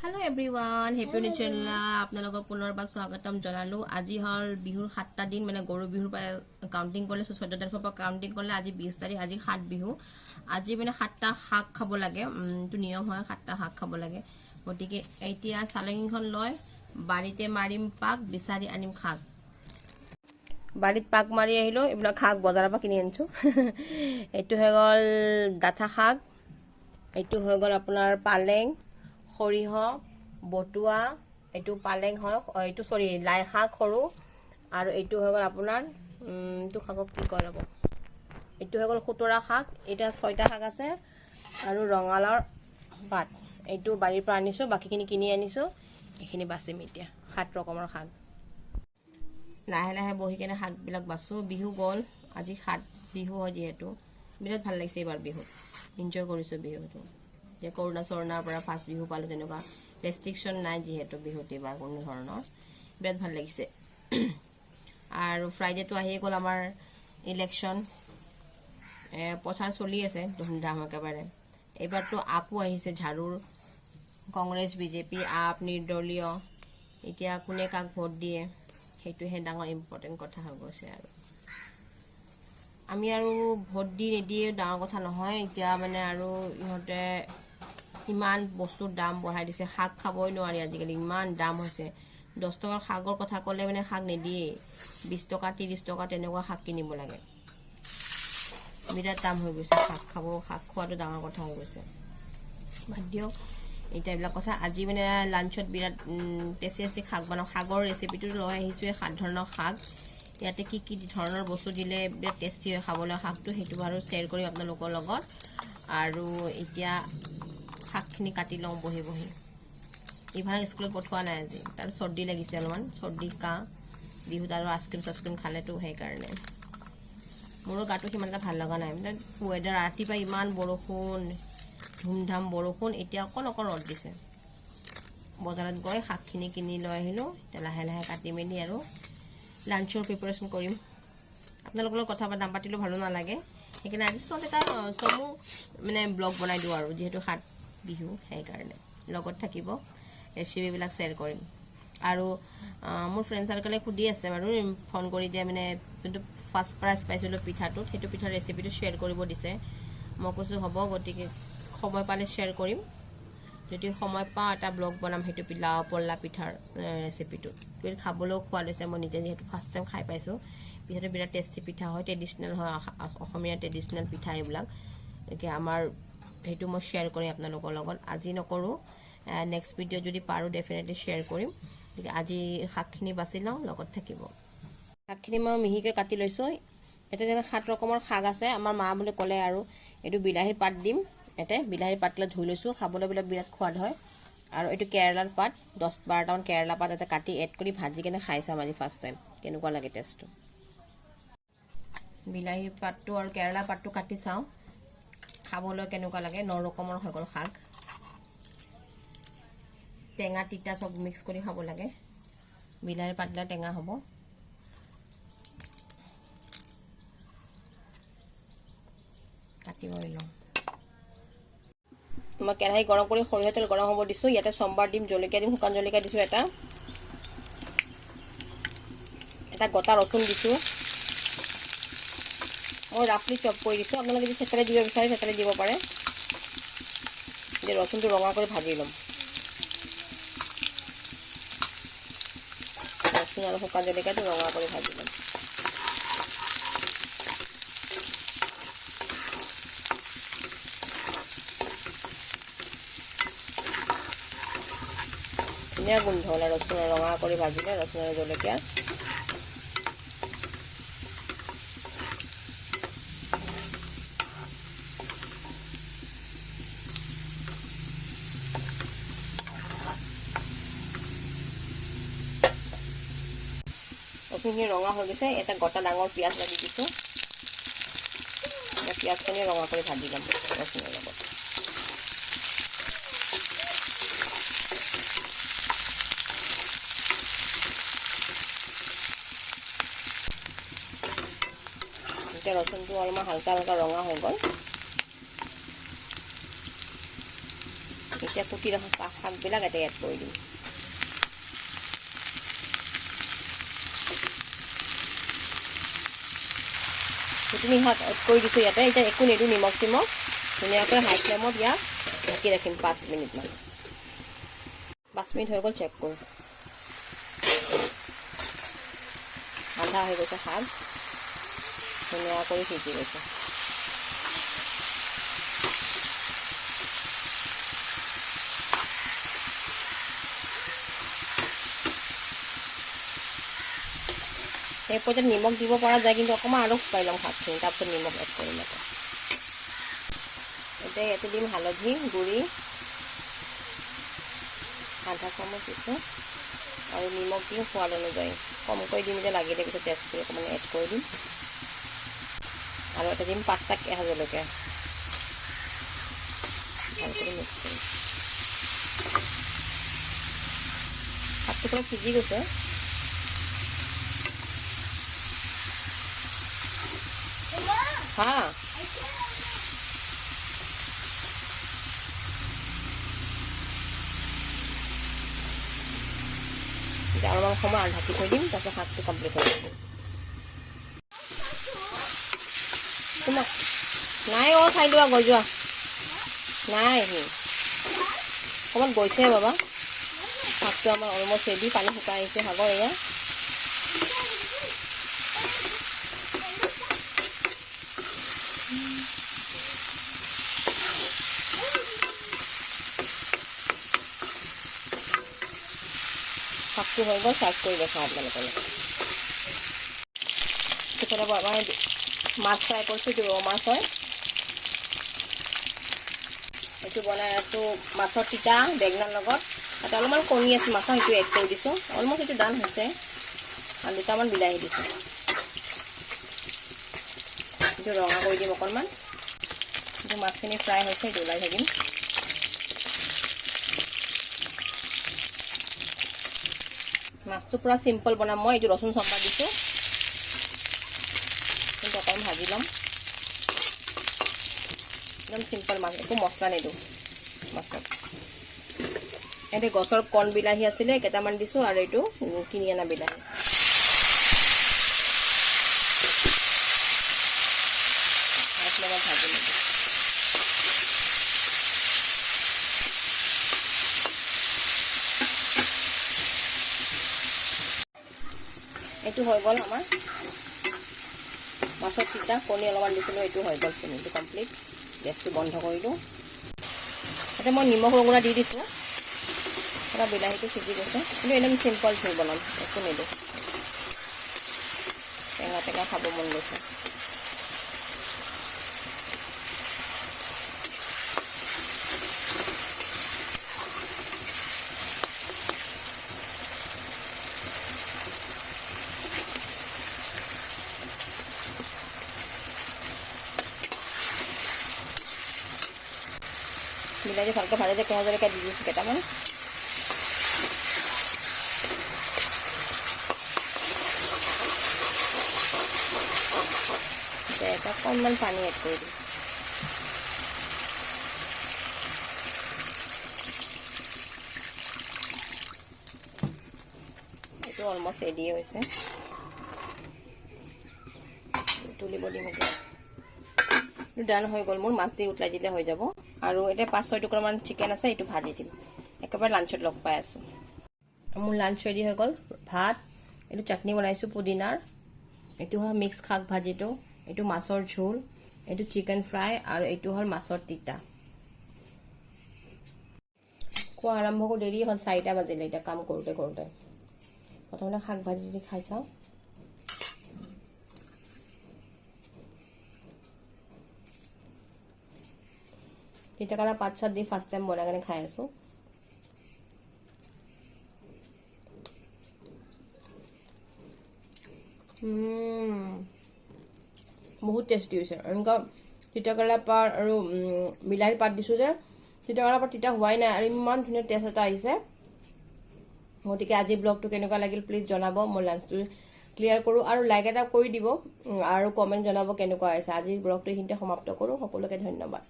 Hello everyone, happy new channel. আপোনালোকৰ পুনৰবাৰ স্বাগতম জনালো। আজি হল বিহুৰ 7টা দিন মানে গৰু বিহুৰ পৰা কাউন্টিং কৰিলে 14 তাৰিখৰ পৰা কাউন্টিং কৰিলে আজি 20 তাৰিখ আজি 7 বিহু। আজি মানে 7টা শাক খাব লাগে। তো নিয়ম হয় 7টা শাক খাব লাগে। গতিকে এতিয়া চালঙিখন লয় বাড়িতে মাৰিম পাক বিচাৰি আনিম শাক। বাড়িত পাক মাৰি আহিলো এইবিলাক শাক বজাৰৰ পৰা কিনি আনিছো। এইটো হৈ গল ডাঠা শাক, এইটো হৈ গল আপোনাৰ পালেং, সৰিহ বটুয়া, এইটো পালেং হয়, এইটো সৰি লাই শাক সৰু, আৰু এইটো হৈ গল আপোনাৰ এইটো শাকক কি কয় ৰব, এইটো হৈ গল খুতৰা শাক। এটা 6টা শাক আছে আৰু ৰঙালাওৰ পাত। এইটো বাৰীৰ পৰা আনিছো, বাকীখিনি কিনি আনিছো। এইখিনি বাচিম এতিয়া 7 ৰকমৰ শাক। লাহে লাহে বহি কেনে শাকবিলাক বাছো। বিহু গ'ল, আজি 7 বিহু হয় যিহেতু বিৰাট ভাল লাগিছে। এইবাৰ বিহু এনজয় কৰিছো বিহুটো। যে কৰোণা চৰোনাৰ পৰা ফাৰ্ষ্ট বিহু পালোঁ, তেনেকুৱা ৰেষ্ট্ৰিকশ্যন নাই যিহেতু বিহুত এইবাৰ কোনো ধৰণৰ। বিৰাট ভাল লাগিছে। আৰু ফ্ৰাইডেটো আহিয়ে গ'ল আমাৰ ইলেকশ্যন, প্ৰচাৰ চলি আছে ধুমধাম একেবাৰে। এইবাৰতো আপো আহিছে ঝাৰুৰ, কংগ্ৰেছ বিজেপি আপ নিৰ্দলীয়। এতিয়া কোনে কাক ভোট দিয়ে সেইটোহে ডাঙৰ ইম্পৰ্টেণ্ট কথা হৈ গৈছে। আৰু আমি আৰু ভোট দি নিদিয়ে ডাঙৰ কথা নহয়। এতিয়া মানে আৰু ইহঁতে ইমান বস্তুৰ দাম বঢ়াই দিছে, শাক খাবই নোৱাৰি আজিকালি, ইমান দাম হৈছে। 10 টকাৰ শাকৰ কথা ক'লে মানে শাক নিদিয়েই, 20 টকা 30 টকা তেনেকুৱা শাক কিনিব লাগে। বিৰাট দাম হৈ গৈছে শাক খোৱাটো ডাঙৰ কথা হৈ গৈছে। বাদ দিয়ক এতিয়া এইবিলাক কথা। আজি মানে লাঞ্চত বিৰাট টেষ্টি শাক বনাওঁ। শাকৰ ৰেচিপিটো লৈ আহিছোঁ, 7 ধৰণৰ শাক। ইয়াতে কি কি ধৰণৰ বস্তু দিলে বিৰাট টেষ্টি হয় খাবলৈ শাকটো, সেইটো বাৰু শ্বেয়াৰ কৰিম আপোনালোকৰ লগত। আৰু এতিয়া শাকখিনি কাটি লওঁ বহি বহি। ইভাগ স্কুলত পঠোৱা নাই আজি, তাৰ চৰ্দি লাগিছে অলপমান, চৰ্দি কাহ বিহুত আৰু আইচক্ৰীম চাইচক্ৰীম খালেতো সেইকাৰণে। মোৰো গাটো সিমান এটা ভাল লগা নাই। মানে ৱেডাৰ ৰাতিপুৱা ইমান বৰষুণ, ধুমধাম বৰষুণ, এতিয়া অকণ ৰ'দ দিছে। বজাৰত গৈ শাকখিনি কিনি লৈ আহিলোঁ। এতিয়া লাহে লাহে কাটি মেলি আৰু লাঞ্চৰ প্ৰিপাৰেশ্যন কৰিম। আপোনালোকৰ লগত কথা দাম পাতিলেও ভালো নালাগে, সেইকাৰণে আজি চমু মানে ব্লগ বনাই দিওঁ আৰু যিহেতু 7 বিহু সেইকাৰণে। লগত থাকিব, ৰেচিপিবিলাক শ্বেয়াৰ কৰিম। আৰু মোৰ ফ্ৰেণ্ড চাৰ্কলে সুধি আছে বাৰু, ফোন কৰি দিয়ে মানে যোনটো ফাৰ্ষ্ট প্ৰাইজ পাইছিলোঁ পিঠাটোত, সেইটো পিঠাৰ ৰেচিপিটো শ্বেয়াৰ কৰিব দিছে। মই কৈছোঁ হ'ব, গতিকে সময় পালে শ্বেয়াৰ কৰিম। যদি সময় পাওঁ এটা ব্লগ বনাম সেইটো পল্লা পিঠাৰ ৰেচিপিটো। খাবলৈও সোৱাদ হৈছে, মই নিজে যিহেতু ফাৰ্ষ্ট টাইম খাই পাইছোঁ। পিঠাটো বিৰাট টেষ্টি পিঠা হয়, ট্ৰেডিশ্যনেল হয়, অসমীয়া ট্ৰেডিশ্যনেল পিঠা এইবিলাক। গতিকে আমাৰ সেইটো মই শ্বেয়াৰ কৰিম আপোনালোকৰ লগত। আজি নকৰোঁ, নেক্সট ভিডিঅ' যদি পাৰোঁ ডেফিনেটলি শ্বেয়াৰ কৰিম। গতিকে আজি শাকখিনি বাছি লওঁ, লগত থাকিব। শাকখিনি মই মিহিকৈ কাটি লৈছোঁ। এতিয়া যেনে 7 ৰকমৰ শাক আছে, আমাৰ মা বুলি ক'লে আৰু এইটো বিলাহীৰ পাত দিম। ইয়াতে বিলাহীৰ পাতবিলাক ধুই লৈছোঁ, খাবলৈ বিৰাট সোৱাদ হয়। আৰু এইটো কেৰেলাৰ পাত, 10-12টামান কেৰেলা পাত এটা কাটি এড কৰি ভাজি কেনে খাই চাম আজি ফাৰ্ষ্ট টাইম, কেনেকুৱা লাগে টেষ্টটো। বিলাহীৰ পাতটো আৰু কেৰেলা পাতটো কাটি চাওঁ খাবলৈ কেনেকুৱা লাগে। 9 ৰকমৰ হৈ গ'ল শাক, টেঙা তিতা চব মিক্স কৰি খাব লাগে। বিলাহীৰ পাতবিলাক টেঙা হ'ব। কাটি কৰি লওঁ। মই কেৰাহী গৰম কৰি সৰিয়হ তেল গৰম হ'ব দিছোঁ। ইয়াতে চম্বাৰ দিম, জলকীয়া দিম, শুকান জলকীয়া দিছোঁ এটা গোটা ৰচুন দিছোঁ। মই ৰাফলি চপ কৰি দিছোঁ, আপোনালোকে যদি থেতেলি দিব বিচাৰে থেতেলি দিব পাৰে। এতিয়া ৰচুনটো ৰঙা কৰি ভাজি ল'ম। ৰচুন আৰু শুকান জলকীয়াটো ৰঙা কৰি ভাজি ল'ম। ধুনীয়া গোন্ধ ওলাই ৰচুন ৰঙা কৰি ভাজিলে, ৰচুন আৰু জলকীয়া। ৰচুনখিনি ৰঙা হৈ গৈছে, এটা গোটা ডাঙৰ পিঁয়াজ লাগি দিছোঁ। পিঁয়াজখিনি ৰঙা কৰি ভাজি ল'ম ৰচুনৰ লগত। এতিয়া ৰচুনটো অলপমান হালকা ৰঙা হৈ গ'ল। এতিয়া কুটি ৰখা শাকবিলাক এটা এড কৰি দিম সেইখিনি শাক এড কৰি দিছোঁ ইয়াতে এতিয়া একো নিদিওঁ নিমখ চিমখ ধুনীয়াকৈ হাই ফ্লেমত ইয়াক ঢাকি ৰাখিম 5 মিনিটমান 5 মিনিট হৈ গ'ল চেক কৰোঁ আধা হৈ গৈছে শাক ধুনীয়া কৰি সিজি গৈছে এই পৰ্যায়ত নিমখ দিব পৰা যায় কিন্তু অকণমান আৰু শুকাই ল'ম শাকখিনি তাৰপিছত নিমখ এড কৰিম এতিয়া ইয়াতে দিম হালধি গুড়ি আধা চামুচ দিছোঁ আৰু নিমখ দিম সোৱাদ অনুযায়ী কমকৈ দিম যে লাগিলে পিছত টেষ্ট কৰি অকণমান এড কৰি দিম আৰু এটা দিম 5টা কেঁচা জলকীয়া ভালকৈ মিক্স কৰিম শাকটো পুৰা সিজি গৈছে হা আৰু অলপ সময় ঢাকি থৈ দিম তাৰপিছত শাকটো কমপ্লিট হৈ যাব তোমাক নাই খাই লোৱা গৈ যোৱা নাই অকণমান গৈছে বাবা শাকটো আমাৰ অলমষ্ট ৰেডি পানী শুকাই আহিছে শাকৰ এয়া শাকটো হৈ গ'ল চাৰ্ভ কৰি দেখাওঁ আপোনালোকলৈ সেইফালে মই মাছ ফ্ৰাই কৰিছোঁ এইটো ৰৌ মাছ হয় এইটো বনাই আছোঁ মাছৰ তিতা বেঙেনাৰ লগত তাতে অলপমান কণী আছে মাছৰ সেইটো এড কৰি দিছোঁ অলমষ্ট এইটো ডান হৈছে আৰু দুটামান বিলাহী দিছোঁ এইটো ৰঙা কৰি দিম অকণমান এইটো মাছখিনি ফ্ৰাই হৈছে এইটো ওলাই থাকিম মাছটো পুৰা সিম্পল বনাম মই এইটো ৰচুন চম্পা দিছোঁ কিন্তু অকণমান ভাজি ল'ম একদম সিম্পল মাছ একো মছলা নিদিওঁ মাছত এতিয়া গছৰ কণ বিলাহী আছিলে কেইটামান দিছোঁ আৰু এইটো কিনি অনা বিলাহী ভাজি ল'ম এইটো হৈ গ'ল আমাৰ মাছৰ তিতা কণী অলপমান দিছিলোঁ এইটো হৈ গ'ল এইটো কমপ্লিট গেছটো বন্ধ কৰিলোঁ এতিয়া মই নিমখ ৰঙা দি দিছোঁ পুৰা বিলাহীটো সিজি গৈছে কিন্তু একদম চিম্পল জোল বনাম একো নিদিওঁ টেঙা টেঙা খাব মন গৈছে বিলাহী ভালকৈ ভাজি কেঁচা জলকীয়া দি দিছোঁ কেইটামান এটা অকণমান পানী এড কৰি দিম এইটো অলমষ্ট ৰেডি হৈছে তুলিব দিম এতিয়া ডান হৈ গ'ল মোৰ মাছ দি উতলাই দিলে হৈ যাব আৰু এতিয়া 5-6 টুকুৰামান চিকেন আছে এইটো ভাজি দিম একেবাৰে লাঞ্চত লগ পাই আছোঁ মোৰ লাঞ্চ ৰেডি হৈ গ'ল ভাত এইটো চাটনি বনাইছোঁ পুদিনাৰ এইটো হ'ল মিক্স শাক ভাজিটো এইটো মাছৰ ঝোল এইটো চিকেন ফ্ৰাই আৰু এইটো হ'ল মাছৰ তিতা খোৱা আৰম্ভ কৰোঁ দেৰি হ'ল 4টা বাজিলে এতিয়া কাম কৰোঁতে প্ৰথমতে শাক ভাজি দি খাই চাওঁ তিতাকেৰেলা পাত চাত দি ফাৰ্ষ্ট টাইম বনাই কেনে খাই আছোঁ বহুত টেষ্টি হৈছে এনেকুৱা তিতাকেৰেলা পাত আৰু বিলাহীৰ পাত দিছোঁ যে তিতাকেৰেলা পাত তিতা হোৱাই নাই আৰু ইমান ধুনীয়া টেষ্ট এটা আহিছে গতিকে আজি ব্লগটো কেনেকুৱা লাগিল প্লিজ জনাব মই লাঞ্চটো ক্লিয়াৰ কৰোঁ আৰু লাইক এটা কৰি দিব আৰু কমেণ্ট জনাব কেনেকুৱা হৈছে আজিৰ ব্লগটো এইখিনিতে সমাপ্ত কৰোঁ সকলোকে ধন্যবাদ